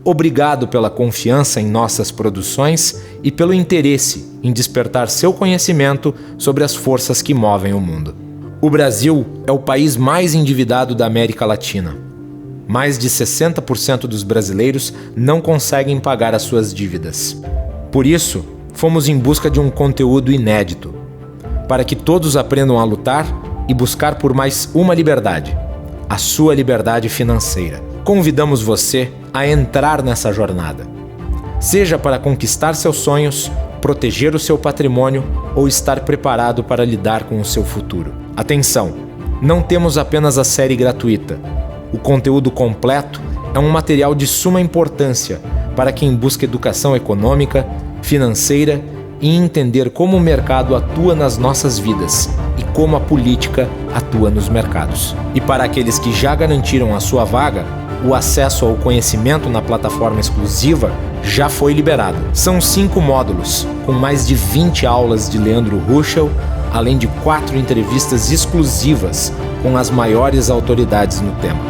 Obrigado pela confiança em nossas produções e pelo interesse em despertar seu conhecimento sobre as forças que movem o mundo. O Brasil é o país mais endividado da América Latina. Mais de 60% dos brasileiros não conseguem pagar as suas dívidas. Por isso, fomos em busca de um conteúdo inédito, para que todos aprendam a lutar e buscar por mais uma liberdade, a sua liberdade financeira. Convidamos você a entrar nessa jornada, seja para conquistar seus sonhos, proteger o seu patrimônio ou estar preparado para lidar com o seu futuro. Atenção! Não temos apenas a série gratuita. O conteúdo completo é um material de suma importância para quem busca educação econômica, financeira e entender como o mercado atua nas nossas vidas e como a política atua nos mercados. E para aqueles que já garantiram a sua vaga, o acesso ao conhecimento na plataforma exclusiva já foi liberado. São 5 módulos, com mais de 20 aulas de Leandro Ruschel, além de 4 entrevistas exclusivas com as maiores autoridades no tema.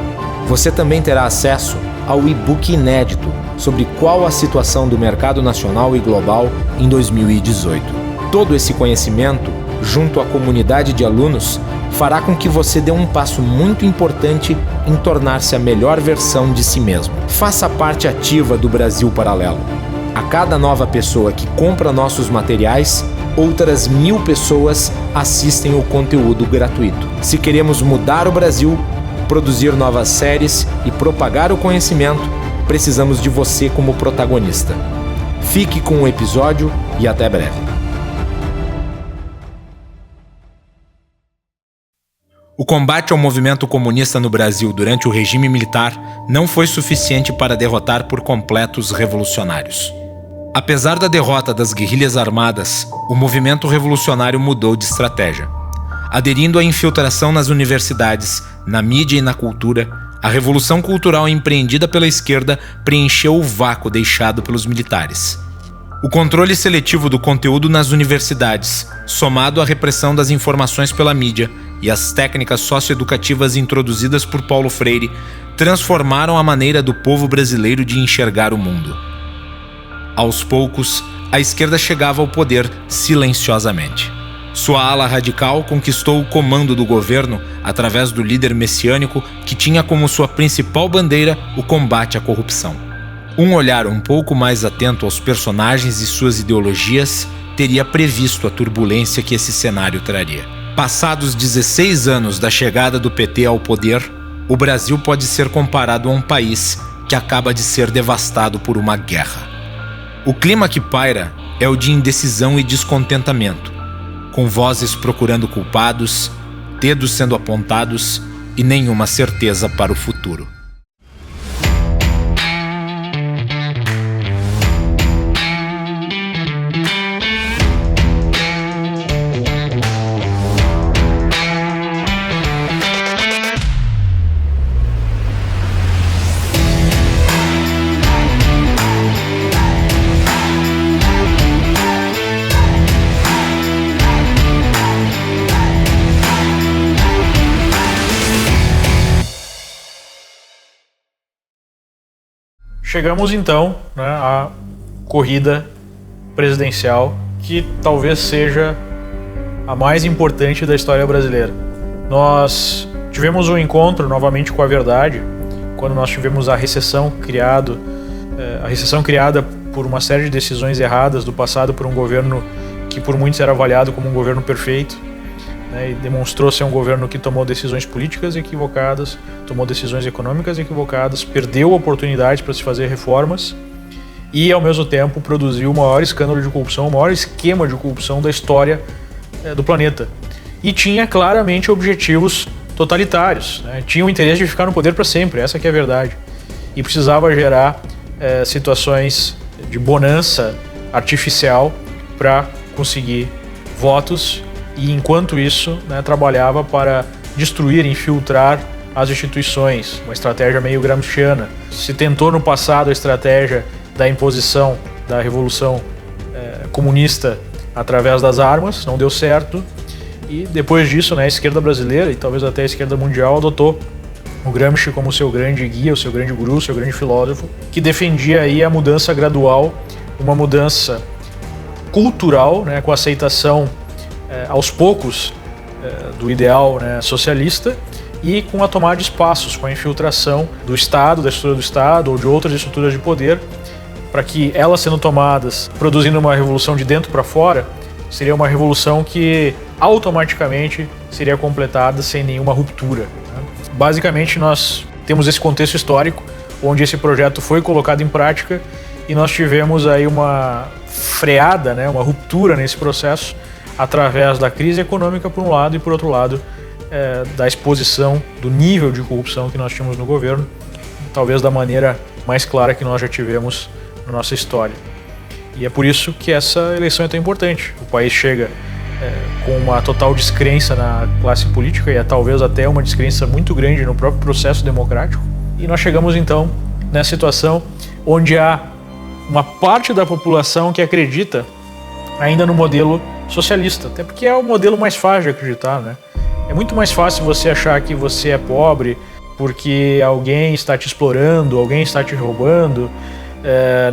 Você também terá acesso ao e-book inédito sobre qual a situação do mercado nacional e global em 2018. Todo esse conhecimento, junto à comunidade de alunos, fará com que você dê um passo muito importante em tornar-se a melhor versão de si mesmo. Faça parte ativa do Brasil Paralelo. A cada nova pessoa que compra nossos materiais, outras 1000 pessoas assistem o conteúdo gratuito. Se queremos mudar o Brasil, produzir novas séries e propagar o conhecimento, precisamos de você como protagonista. Fique com o episódio e até breve. O combate ao movimento comunista no Brasil durante o regime militar não foi suficiente para derrotar por completo os revolucionários. Apesar da derrota das guerrilhas armadas, o movimento revolucionário mudou de estratégia. Aderindo à infiltração nas universidades, na mídia e na cultura, a revolução cultural empreendida pela esquerda preencheu o vácuo deixado pelos militares. O controle seletivo do conteúdo nas universidades, somado à repressão das informações pela mídia e as técnicas socioeducativas introduzidas por Paulo Freire, transformaram a maneira do povo brasileiro de enxergar o mundo. Aos poucos, a esquerda chegava ao poder silenciosamente. Sua ala radical conquistou o comando do governo através do líder messiânico que tinha como sua principal bandeira o combate à corrupção. Um olhar um pouco mais atento aos personagens e suas ideologias teria previsto a turbulência que esse cenário traria. Passados 16 anos da chegada do PT ao poder, o Brasil pode ser comparado a um país que acaba de ser devastado por uma guerra. O clima que paira é o de indecisão e descontentamento, com vozes procurando culpados, dedos sendo apontados e nenhuma certeza para o futuro. Chegamos então, à corrida presidencial, que talvez seja a mais importante da história brasileira. Nós tivemos um encontro novamente com a verdade, quando nós tivemos a recessão criada por uma série de decisões erradas do passado por um governo que por muitos era avaliado como um governo perfeito, e demonstrou ser um governo que tomou decisões políticas equivocadas, tomou decisões econômicas equivocadas, perdeu oportunidades para se fazer reformas e, ao mesmo tempo, produziu o maior escândalo de corrupção, o maior esquema de corrupção da história do planeta. E tinha claramente objetivos totalitários, tinha o interesse de ficar no poder para sempre, essa que é a verdade. E precisava gerar situações de bonança artificial para conseguir votos. E enquanto isso, trabalhava para destruir, infiltrar as instituições, uma estratégia meio gramsciana. Se tentou no passado a estratégia da imposição da revolução comunista através das armas, não deu certo. E depois disso, a esquerda brasileira e talvez até a esquerda mundial adotou o Gramsci como seu grande guia, o seu grande guru, o seu grande filósofo, que defendia aí a mudança gradual, uma mudança cultural, né, com a aceitação aos poucos do ideal, né, socialista, e com a tomada de espaços, com a infiltração do Estado, da estrutura do Estado ou de outras estruturas de poder, para que elas sendo tomadas, produzindo uma revolução de dentro para fora, seria uma revolução que automaticamente seria completada sem nenhuma ruptura, né? Basicamente, nós temos esse contexto histórico onde esse projeto foi colocado em prática e nós tivemos aí uma freada, né, uma ruptura nesse processo através da crise econômica por um lado e por outro lado da exposição do nível de corrupção que nós tínhamos no governo, talvez da maneira mais clara que nós já tivemos na nossa história. E é por isso que essa eleição é tão importante. O país chega com uma total descrença na classe política e talvez até uma descrença muito grande no próprio processo democrático. E nós chegamos então nessa situação onde há uma parte da população que acredita ainda no modelo socialista, até porque é o modelo mais fácil de acreditar, né? É muito mais fácil você achar que você é pobre porque alguém está te explorando, alguém está te roubando,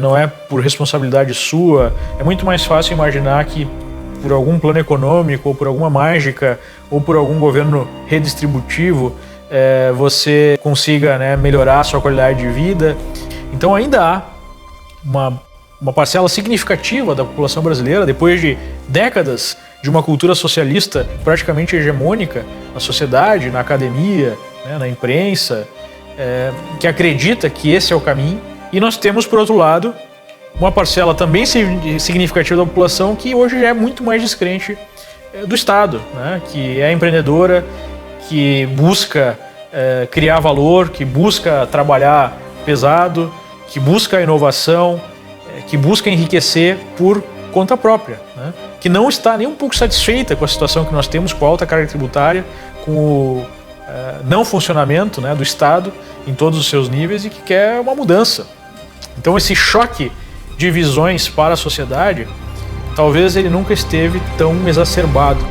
não é por responsabilidade sua. É muito mais fácil imaginar que por algum plano econômico, ou por alguma mágica, ou por algum governo redistributivo, você consiga, né, melhorar a sua qualidade de vida. Então ainda há uma parcela significativa da população brasileira, depois de décadas de uma cultura socialista praticamente hegemônica na sociedade, na academia, né, na imprensa, que acredita que esse é o caminho. E nós temos, por outro lado, uma parcela também significativa da população que hoje é muito mais descrente do Estado, né, que é empreendedora, que busca criar valor, que busca trabalhar pesado, que busca a inovação, que busca enriquecer por conta própria, né? Que não está nem um pouco satisfeita com a situação que nós temos, com a alta carga tributária, com o não funcionamento, né, do Estado em todos os seus níveis e que quer uma mudança. Então esse choque de visões para a sociedade, talvez ele nunca esteve tão exacerbado.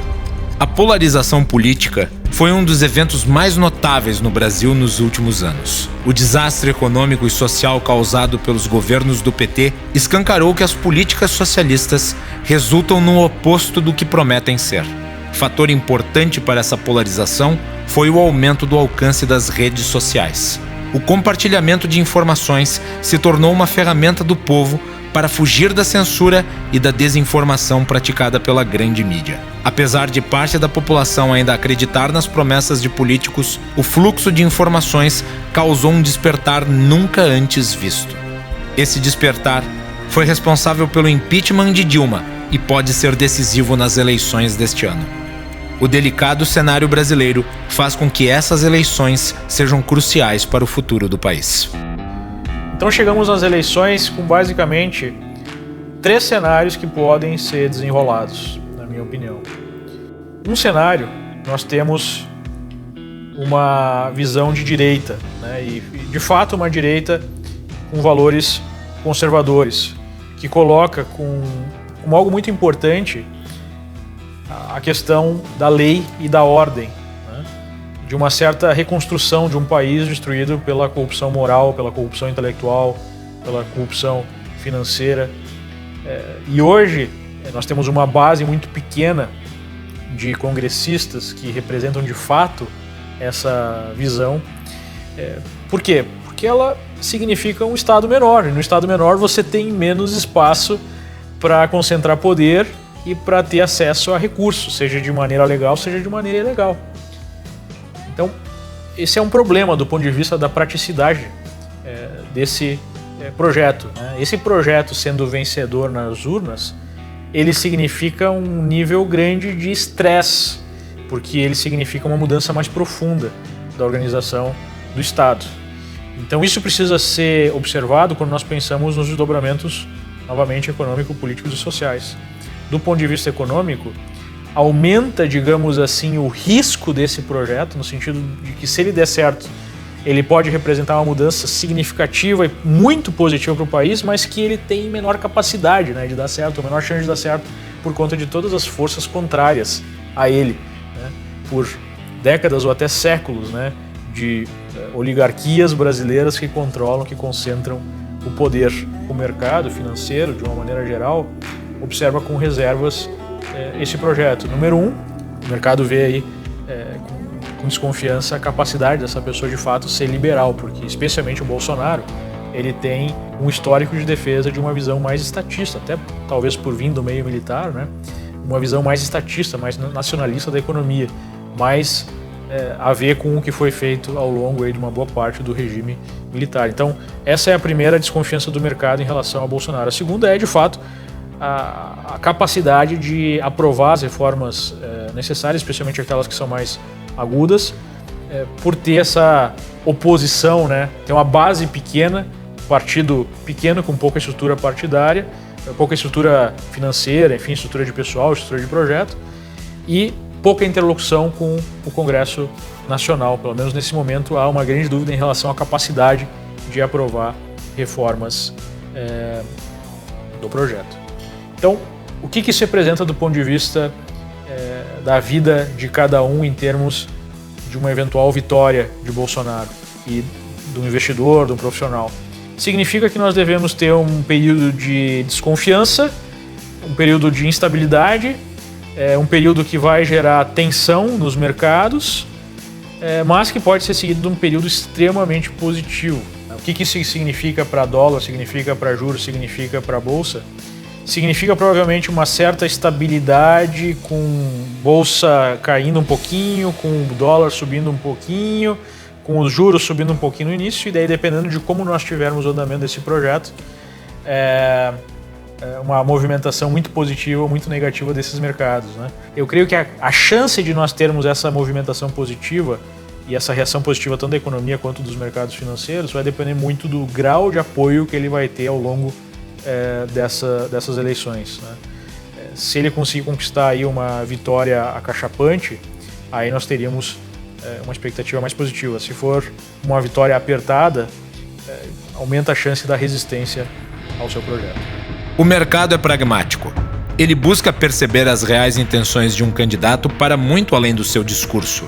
A polarização política foi um dos eventos mais notáveis no Brasil nos últimos anos. O desastre econômico e social causado pelos governos do PT escancarou que as políticas socialistas resultam no oposto do que prometem ser. Fator importante para essa polarização foi o aumento do alcance das redes sociais. O compartilhamento de informações se tornou uma ferramenta do povo para fugir da censura e da desinformação praticada pela grande mídia. Apesar de parte da população ainda acreditar nas promessas de políticos, o fluxo de informações causou um despertar nunca antes visto. Esse despertar foi responsável pelo impeachment de Dilma e pode ser decisivo nas eleições deste ano. O delicado cenário brasileiro faz com que essas eleições sejam cruciais para o futuro do país. Então chegamos às eleições com basicamente 3 cenários que podem ser desenrolados, na minha opinião. Um cenário, nós temos uma visão de direita, né, e de fato uma direita com valores conservadores, que coloca como algo muito importante a questão da lei e da ordem, de uma certa reconstrução de um país destruído pela corrupção moral, pela corrupção intelectual, pela corrupção financeira. E hoje nós temos uma base muito pequena de congressistas que representam de fato essa visão. Por quê? Porque ela significa um Estado menor. E no Estado menor você tem menos espaço para concentrar poder e para ter acesso a recursos, seja de maneira legal, seja de maneira ilegal. Então, esse é um problema do ponto de vista da praticidade desse projeto, né? Esse projeto sendo vencedor nas urnas, ele significa um nível grande de estresse, porque ele significa uma mudança mais profunda da organização do Estado. Então isso precisa ser observado quando nós pensamos nos desdobramentos, novamente, econômico, políticos e sociais. Do ponto de vista econômico, aumenta, digamos assim, o risco desse projeto, no sentido de que, se ele der certo, ele pode representar uma mudança significativa e muito positiva para o país, mas que ele tem menor capacidade, né, de dar certo, menor chance de dar certo, por conta de todas as forças contrárias a ele, né, por décadas ou até séculos, né, de oligarquias brasileiras que controlam, que concentram o poder. O mercado financeiro, de uma maneira geral, observa com reservas esse projeto. Número 1, o mercado vê aí com desconfiança a capacidade dessa pessoa de fato ser liberal, porque especialmente o Bolsonaro, ele tem um histórico de defesa de uma visão mais estatista, até talvez por vir do meio militar, né? Uma visão mais estatista, mais nacionalista da economia, mais a ver com o que foi feito ao longo aí de uma boa parte do regime militar. Então, essa é a primeira desconfiança do mercado em relação ao Bolsonaro. A segunda é, de fato, a capacidade de aprovar as reformas necessárias, especialmente aquelas que são mais agudas, por ter essa oposição, né? Tem uma base pequena, partido pequeno com pouca estrutura partidária, pouca estrutura financeira, enfim, estrutura de pessoal, estrutura de projeto, e pouca interlocução com o Congresso Nacional. Pelo menos nesse momento há uma grande dúvida em relação à capacidade de aprovar reformas do projeto. Então, o que isso representa do ponto de vista da vida de cada um em termos de uma eventual vitória de Bolsonaro e do investidor, do profissional? Significa que nós devemos ter um período de desconfiança, um período de instabilidade, um período que vai gerar tensão nos mercados, mas que pode ser seguido de um período extremamente positivo. O que isso significa para dólar, significa para juros, significa para a bolsa? Significa provavelmente uma certa estabilidade, com bolsa caindo um pouquinho, com o dólar subindo um pouquinho, com os juros subindo um pouquinho no início, e daí, dependendo de como nós tivermos o andamento desse projeto, uma movimentação muito positiva ou muito negativa desses mercados, né? Eu creio que a chance de nós termos essa movimentação positiva e essa reação positiva tanto da economia quanto dos mercados financeiros vai depender muito do grau de apoio que ele vai ter ao longo dessas eleições, né? Se ele conseguir conquistar aí uma vitória acachapante, aí nós teríamos uma expectativa mais positiva. Se for uma vitória apertada, aumenta a chance da resistência ao seu projeto. O mercado é pragmático. Ele busca perceber as reais intenções de um candidato para muito além do seu discurso,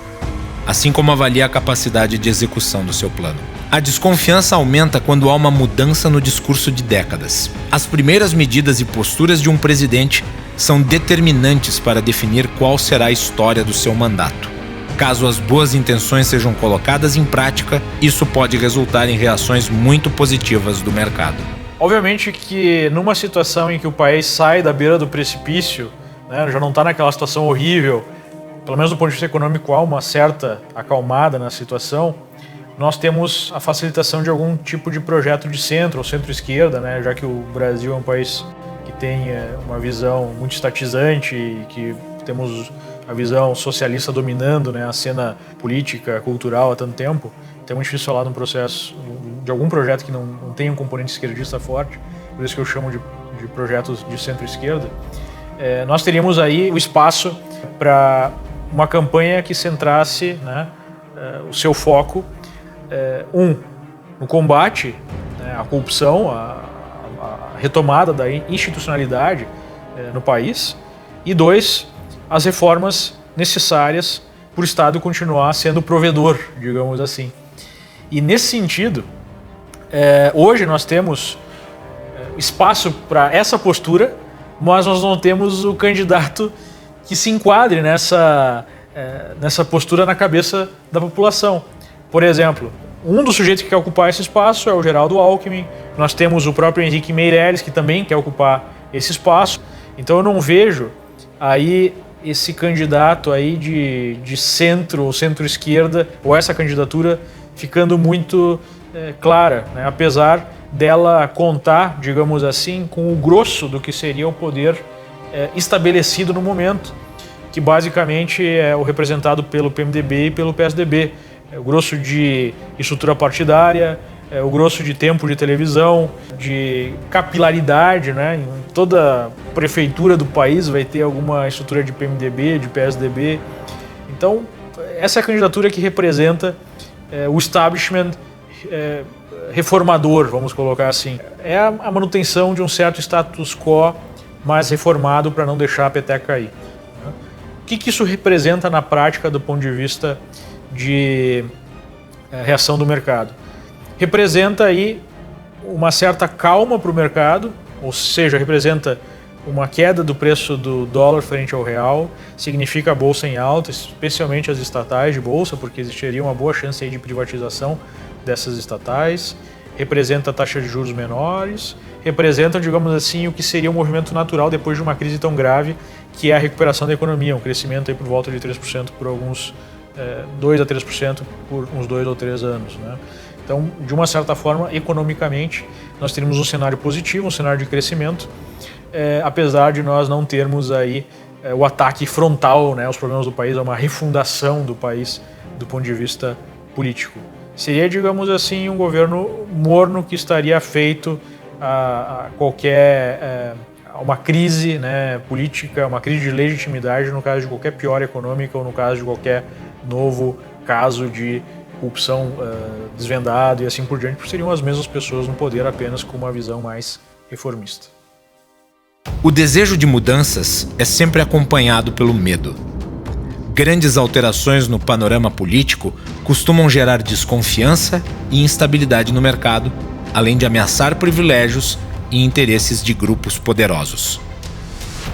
assim como avalia a capacidade de execução do seu plano. A desconfiança aumenta quando há uma mudança no discurso de décadas. As primeiras medidas e posturas de um presidente são determinantes para definir qual será a história do seu mandato. Caso as boas intenções sejam colocadas em prática, isso pode resultar em reações muito positivas do mercado. Obviamente que numa situação em que o país sai da beira do precipício, né, já não está naquela situação horrível, pelo menos do ponto de vista econômico há uma certa acalmada na situação, nós temos a facilitação de algum tipo de projeto de centro ou centro-esquerda, né, já que o Brasil é um país que tem uma visão muito estatizante e que temos a visão socialista dominando, né, a cena política, cultural há tanto tempo. É muito difícil falar de um processo, de algum projeto que não tenha um componente esquerdista forte, por isso que eu chamo de projetos de centro-esquerda. Nós teríamos aí o espaço para uma campanha que centrasse, né, o seu foco, no combate, né, à corrupção, a retomada da institucionalidade no país, e 2, as reformas necessárias para o Estado continuar sendo provedor, digamos assim. E nesse sentido, hoje nós temos espaço para essa postura, mas nós não temos o candidato que se enquadre nessa postura na cabeça da população. Por exemplo, um dos sujeitos que quer ocupar esse espaço é o Geraldo Alckmin, nós temos o próprio Henrique Meirelles, que também quer ocupar esse espaço. Então eu não vejo aí esse candidato aí de centro ou centro-esquerda, ou essa candidatura ficando muito clara, né? Apesar dela contar, digamos assim, com o grosso do que seria o poder estabelecido no momento, que basicamente é o representado pelo PMDB e pelo PSDB. O grosso de estrutura partidária, o grosso de tempo de televisão, de capilaridade, né? Em toda prefeitura do país vai ter alguma estrutura de PMDB, de PSDB. Então, essa é a candidatura que representa o establishment reformador, vamos colocar assim. É a manutenção de um certo status quo mais reformado para não deixar a peteca cair. O que isso representa na prática do ponto de vista de reação do mercado. Representa aí uma certa calma para o mercado, ou seja, representa uma queda do preço do dólar frente ao real, significa a bolsa em alta, especialmente as estatais de bolsa, porque existiria uma boa chance aí de privatização dessas estatais, representa taxas de juros menores, representa, digamos assim, o que seria um movimento natural depois de uma crise tão grave, que é a recuperação da economia, um crescimento aí por volta de 3% por alguns 2 a 3% por uns 2 ou 3 anos, né? Então, de uma certa forma, economicamente, nós teríamos um cenário positivo, um cenário de crescimento, apesar de nós não termos aí o ataque frontal, né, aos problemas do país, uma refundação do país do ponto de vista político. Seria, digamos assim, um governo morno que estaria afeito a qualquer uma crise, né, política, uma crise de legitimidade no caso de qualquer piora econômica ou no caso de qualquer novo caso de corrupção desvendado e assim por diante, porque seriam as mesmas pessoas no poder, apenas com uma visão mais reformista. O desejo de mudanças é sempre acompanhado pelo medo. Grandes alterações no panorama político costumam gerar desconfiança e instabilidade no mercado, além de ameaçar privilégios e interesses de grupos poderosos.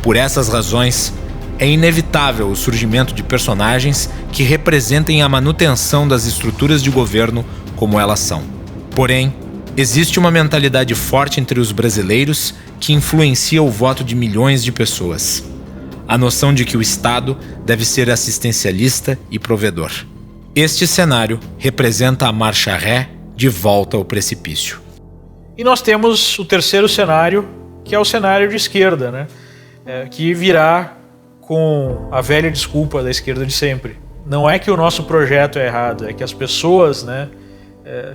Por essas razões, é inevitável o surgimento de personagens que representem a manutenção das estruturas de governo como elas são. Porém, existe uma mentalidade forte entre os brasileiros que influencia o voto de milhões de pessoas. A noção de que o Estado deve ser assistencialista e provedor. Este cenário representa a marcha ré de volta ao precipício. E nós temos o terceiro cenário, que é o cenário de esquerda, né? Que virá com a velha desculpa da esquerda de sempre. Não é que o nosso projeto é errado, é que as pessoas, né,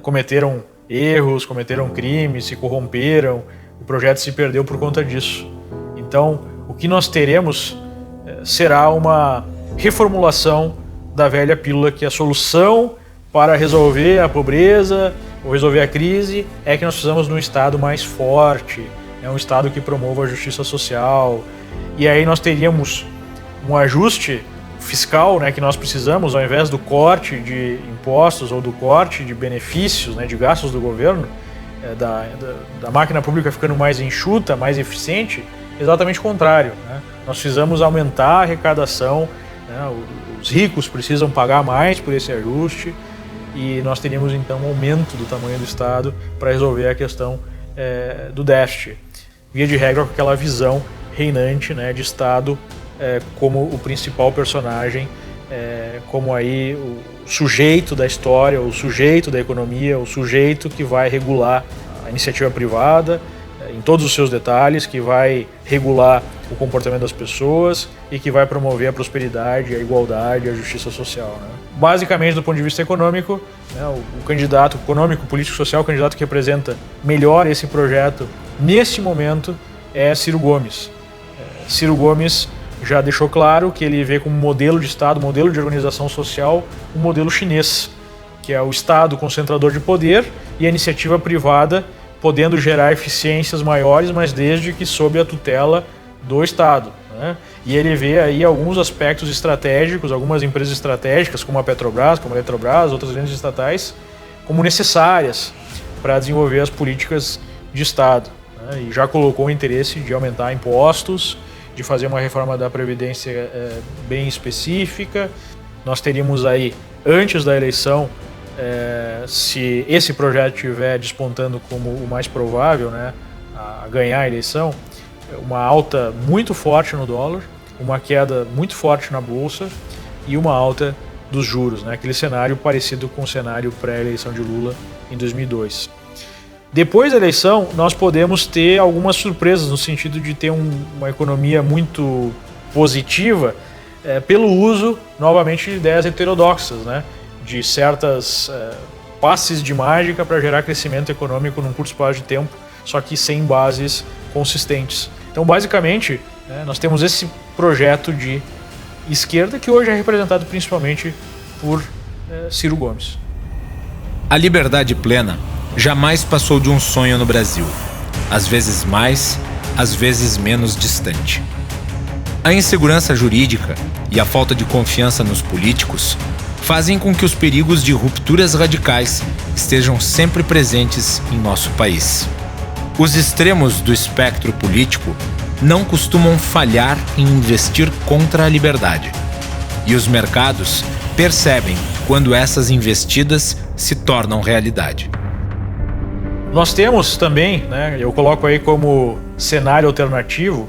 cometeram erros, cometeram crimes, se corromperam, o projeto se perdeu por conta disso. Então, o que nós teremos será uma reformulação da velha pílula, que a solução para resolver a pobreza ou resolver a crise é que nós precisamos de um Estado mais forte, um Estado que promova a justiça social. E aí nós teríamos um ajuste fiscal, né, que nós precisamos, ao invés do corte de impostos ou do corte de benefícios, né, de gastos do governo, da máquina pública ficando mais enxuta, mais eficiente, exatamente o contrário, né? Nós precisamos aumentar a arrecadação, né? Os ricos precisam pagar mais por esse ajuste e nós teríamos então um aumento do tamanho do Estado para resolver a questão do déficit. Via de regra, com aquela visão reinante, né, de Estado como o principal personagem, como aí o sujeito da história, o sujeito da economia, o sujeito que vai regular a iniciativa privada em todos os seus detalhes, que vai regular o comportamento das pessoas e que vai promover a prosperidade, a igualdade, a justiça social, né? Basicamente, do ponto de vista econômico, né, o candidato econômico, político, social, o candidato que representa melhor esse projeto neste momento é Ciro Gomes. Ciro Gomes já deixou claro que ele vê como modelo de Estado, modelo de organização social, um modelo chinês, que é o Estado concentrador de poder e a iniciativa privada podendo gerar eficiências maiores, mas desde que sob a tutela do Estado, né? E ele vê aí alguns aspectos estratégicos, algumas empresas estratégicas, como a Petrobras, como a Eletrobras, outras grandes estatais, como necessárias para desenvolver as políticas de Estado, né? E já colocou o interesse de aumentar impostos, de fazer uma reforma da Previdência bem específica. Nós teríamos aí, antes da eleição, se esse projeto estiver despontando como o mais provável, né, a ganhar a eleição, uma alta muito forte no dólar, uma queda muito forte na Bolsa e uma alta dos juros, né, aquele cenário parecido com o cenário pré-eleição de Lula em 2002. Depois da eleição, nós podemos ter algumas surpresas no sentido de ter uma economia muito positiva pelo uso, novamente, de ideias heterodoxas, né? De certas passes de mágica para gerar crescimento econômico num curto espaço de tempo, só que sem bases consistentes. Então, basicamente, nós temos esse projeto de esquerda que hoje é representado principalmente por Ciro Gomes. A liberdade plena jamais passou de um sonho no Brasil, às vezes mais, às vezes menos distante. A insegurança jurídica e a falta de confiança nos políticos fazem com que os perigos de rupturas radicais estejam sempre presentes em nosso país. Os extremos do espectro político não costumam falhar em investir contra a liberdade. E os mercados percebem quando essas investidas se tornam realidade. Nós temos também, eu coloco aí como cenário alternativo,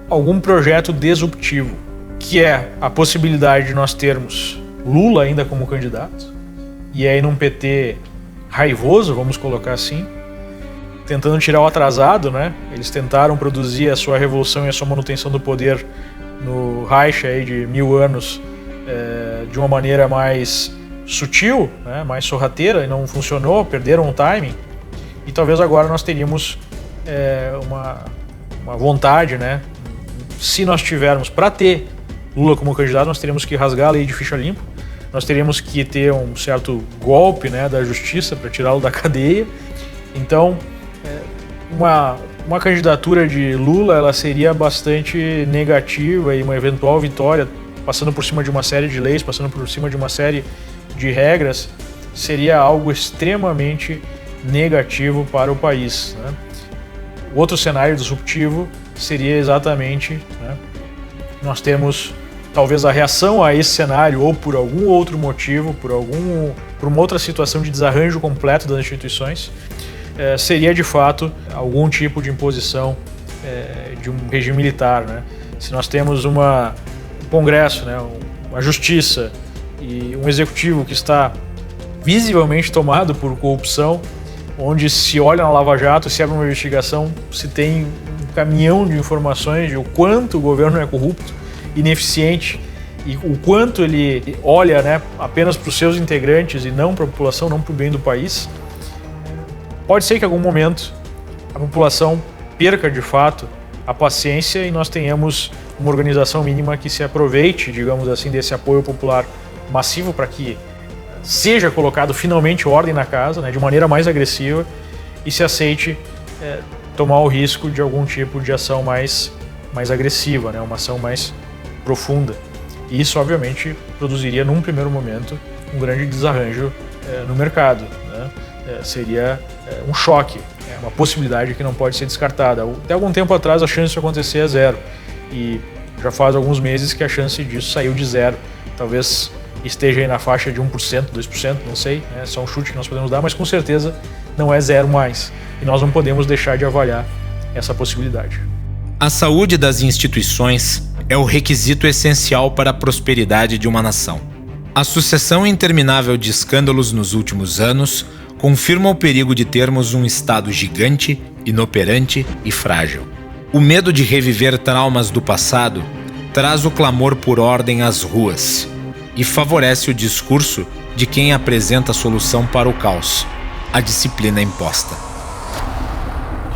algum projeto disruptivo, que é a possibilidade de nós termos Lula ainda como candidato, e aí num PT raivoso, vamos colocar assim, tentando tirar o atrasado, Eles tentaram produzir a sua revolução e a sua manutenção do poder no Reich aí de 1000 anos de uma maneira mais sutil, mais sorrateira, e não funcionou, perderam o timing. E talvez agora nós teríamos uma vontade, se nós tivermos, para ter Lula como candidato, nós teríamos que rasgar a lei de ficha limpa, nós teríamos que ter um certo golpe da justiça para tirá-lo da cadeia. Então, uma candidatura de Lula ela seria bastante negativa, e uma eventual vitória, passando por cima de uma série de leis, passando por cima de uma série de regras, seria algo extremamente negativo para o país. O outro cenário disruptivo seria exatamente nós temos talvez a reação a esse cenário, ou por algum outro motivo, por uma outra situação de desarranjo completo das instituições, seria de fato algum tipo de imposição de um regime militar. Se nós temos um Congresso, uma justiça e um executivo que está visivelmente tomado por corrupção, onde se olha na Lava Jato, se abre uma investigação, se tem um caminhão de informações de o quanto o governo é corrupto, ineficiente, e o quanto ele olha apenas para os seus integrantes e não para a população, não para o bem do país. Pode ser que em algum momento a população perca de fato a paciência e nós tenhamos uma organização mínima que se aproveite, digamos assim, desse apoio popular massivo para que seja colocado finalmente ordem na casa, de maneira mais agressiva, e se aceite tomar o risco de algum tipo de ação mais agressiva, uma ação mais profunda. E isso, obviamente, produziria, num primeiro momento, um grande desarranjo no mercado. Seria um choque, uma possibilidade que não pode ser descartada. Até algum tempo atrás, a chance disso acontecer é zero. E já faz alguns meses que a chance disso saiu de zero. Talvez esteja aí na faixa de 1%, 2%, não sei. É só um chute que nós podemos dar, mas com certeza não é zero mais. E nós não podemos deixar de avaliar essa possibilidade. A saúde das instituições é o requisito essencial para a prosperidade de uma nação. A sucessão interminável de escândalos nos últimos anos confirma o perigo de termos um Estado gigante, inoperante e frágil. O medo de reviver traumas do passado traz o clamor por ordem às ruas e favorece o discurso de quem apresenta a solução para o caos, a disciplina imposta.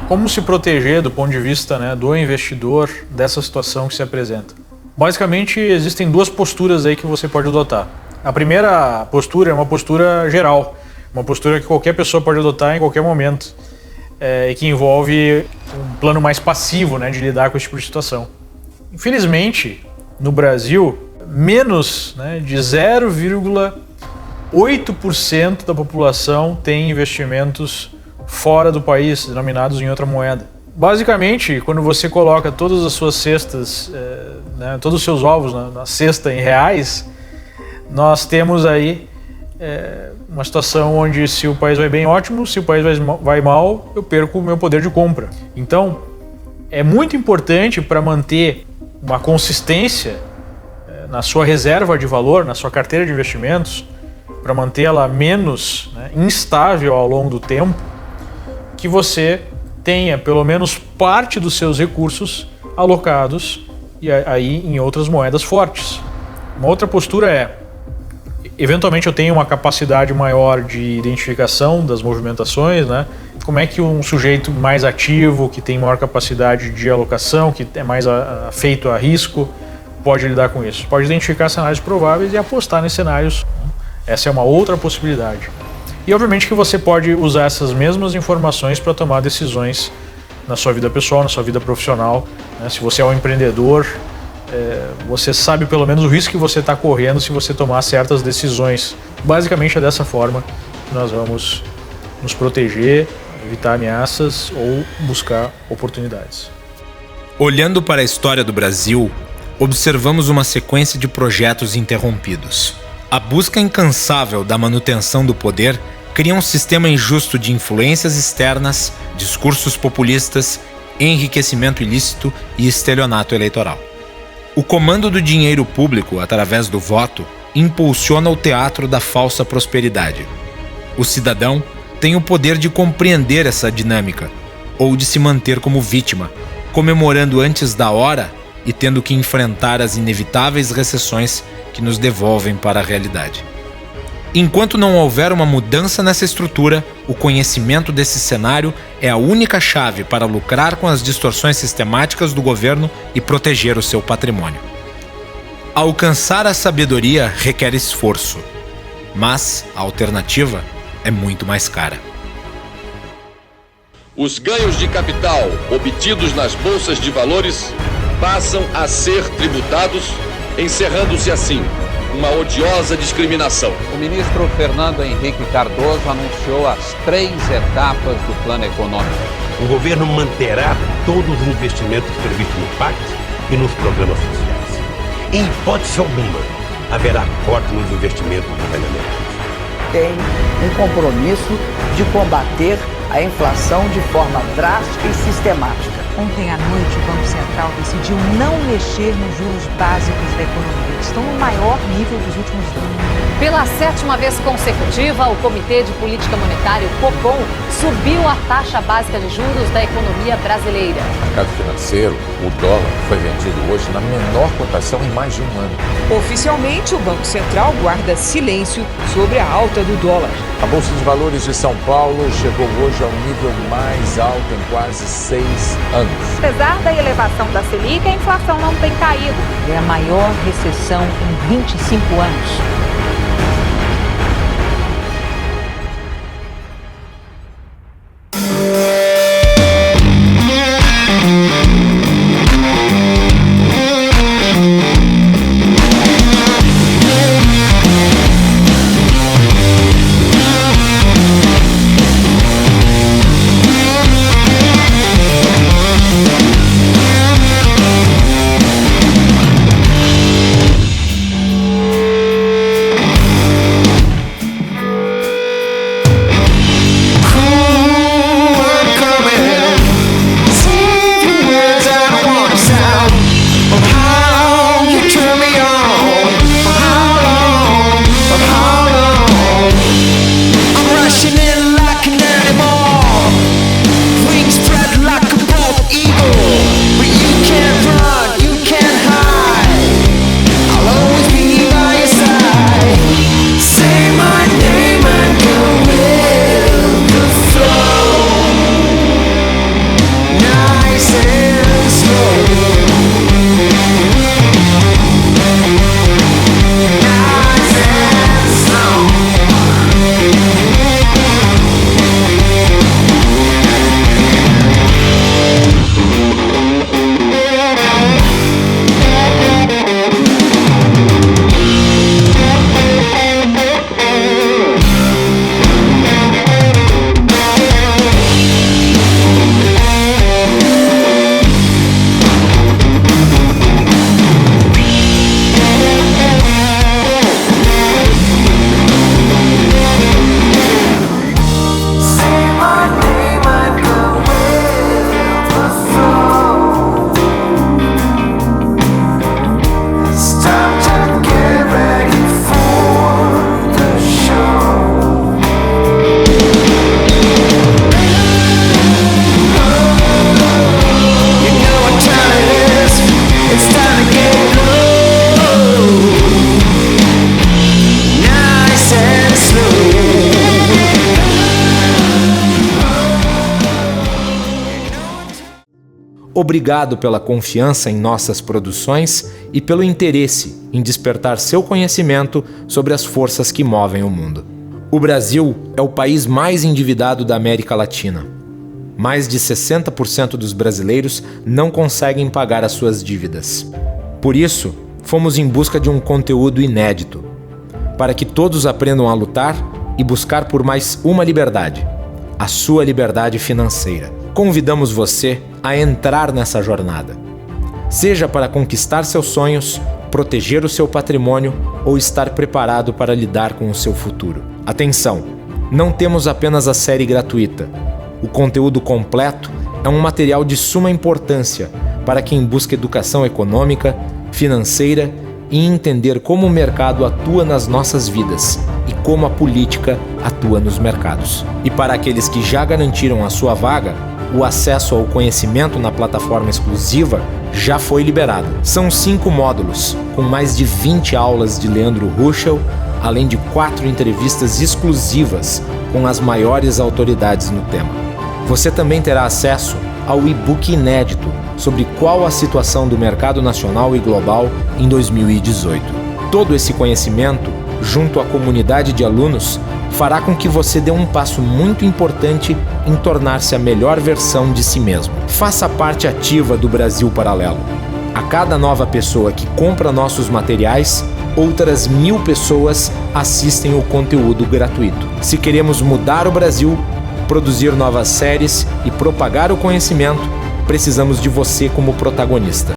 Como se proteger do ponto de vista do investidor dessa situação que se apresenta? Basicamente, existem duas posturas aí que você pode adotar. A primeira postura é uma postura geral, uma postura que qualquer pessoa pode adotar em qualquer momento, e que envolve um plano mais passivo de lidar com esse tipo de situação. Infelizmente, no Brasil, menos de 0,8% da população tem investimentos fora do país, denominados em outra moeda. Basicamente, quando você coloca todas as suas cestas, todos os seus ovos na cesta em reais, nós temos aí uma situação onde se o país vai bem, ótimo, se o país vai mal, eu perco o meu poder de compra. Então, é muito importante para manter uma consistência na sua reserva de valor, na sua carteira de investimentos, para mantê-la menos instável ao longo do tempo, que você tenha pelo menos parte dos seus recursos alocados e aí em outras moedas fortes. Uma outra postura é, eventualmente eu tenho uma capacidade maior de identificação das movimentações, Como é que um sujeito mais ativo, que tem maior capacidade de alocação, que é mais afeito a risco, pode lidar com isso? Pode identificar cenários prováveis e apostar nesses cenários. Essa é uma outra possibilidade. E obviamente que você pode usar essas mesmas informações para tomar decisões na sua vida pessoal, na sua vida profissional. Se você é um empreendedor, você sabe pelo menos o risco que você está correndo se você tomar certas decisões. Basicamente é dessa forma que nós vamos nos proteger, evitar ameaças ou buscar oportunidades. Olhando para a história do Brasil, observamos uma sequência de projetos interrompidos. A busca incansável da manutenção do poder cria um sistema injusto de influências externas, discursos populistas, enriquecimento ilícito e estelionato eleitoral. O comando do dinheiro público, através do voto, impulsiona o teatro da falsa prosperidade. O cidadão tem o poder de compreender essa dinâmica, ou de se manter como vítima, comemorando antes da hora e tendo que enfrentar as inevitáveis recessões que nos devolvem para a realidade. Enquanto não houver uma mudança nessa estrutura, o conhecimento desse cenário é a única chave para lucrar com as distorções sistemáticas do governo e proteger o seu patrimônio. Alcançar a sabedoria requer esforço, mas a alternativa é muito mais cara. Os ganhos de capital obtidos nas bolsas de valores passam a ser tributados, encerrando-se assim uma odiosa discriminação. O ministro Fernando Henrique Cardoso anunciou as 3 etapas do plano econômico. O governo manterá todos os investimentos previstos no PAC e nos programas sociais. Em hipótese alguma, haverá corte nos investimentos governamentais. Tem um compromisso de combater a inflação de forma drástica e sistemática. Ontem à noite, o Banco Central decidiu não mexer nos juros básicos da economia. Estão no maior nível dos últimos anos. Pela 7ª vez consecutiva, o Comitê de Política Monetária, o Copom, subiu a taxa básica de juros da economia brasileira. No mercado financeiro, o dólar foi vendido hoje na menor cotação em mais de um ano. Oficialmente, o Banco Central guarda silêncio sobre a alta do dólar. A Bolsa de Valores de São Paulo chegou hoje ao nível mais alto em quase 6 anos. Apesar da elevação da Selic, a inflação não tem caído. É a maior recessão em 25 anos. Obrigado pela confiança em nossas produções e pelo interesse em despertar seu conhecimento sobre as forças que movem o mundo. O Brasil é o país mais endividado da América Latina. Mais de 60% dos brasileiros não conseguem pagar as suas dívidas. Por isso, fomos em busca de um conteúdo inédito, para que todos aprendam a lutar e buscar por mais uma liberdade, a sua liberdade financeira. Convidamos você a entrar nessa jornada, seja para conquistar seus sonhos, proteger o seu patrimônio ou estar preparado para lidar com o seu futuro. Atenção! Não temos apenas a série gratuita. O conteúdo completo é um material de suma importância para quem busca educação econômica, financeira e entender como o mercado atua nas nossas vidas e como a política atua nos mercados. E para aqueles que já garantiram a sua vaga, o acesso ao conhecimento na plataforma exclusiva já foi liberado. São 5 módulos, com mais de 20 aulas de Leandro Huschel, além de 4 entrevistas exclusivas com as maiores autoridades no tema. Você também terá acesso ao e-book inédito sobre qual a situação do mercado nacional e global em 2018. Todo esse conhecimento, junto à comunidade de alunos, fará com que você dê um passo muito importante em tornar-se a melhor versão de si mesmo. Faça parte ativa do Brasil Paralelo. A cada nova pessoa que compra nossos materiais, outras 1000 pessoas assistem o conteúdo gratuito. Se queremos mudar o Brasil, produzir novas séries e propagar o conhecimento, precisamos de você como protagonista.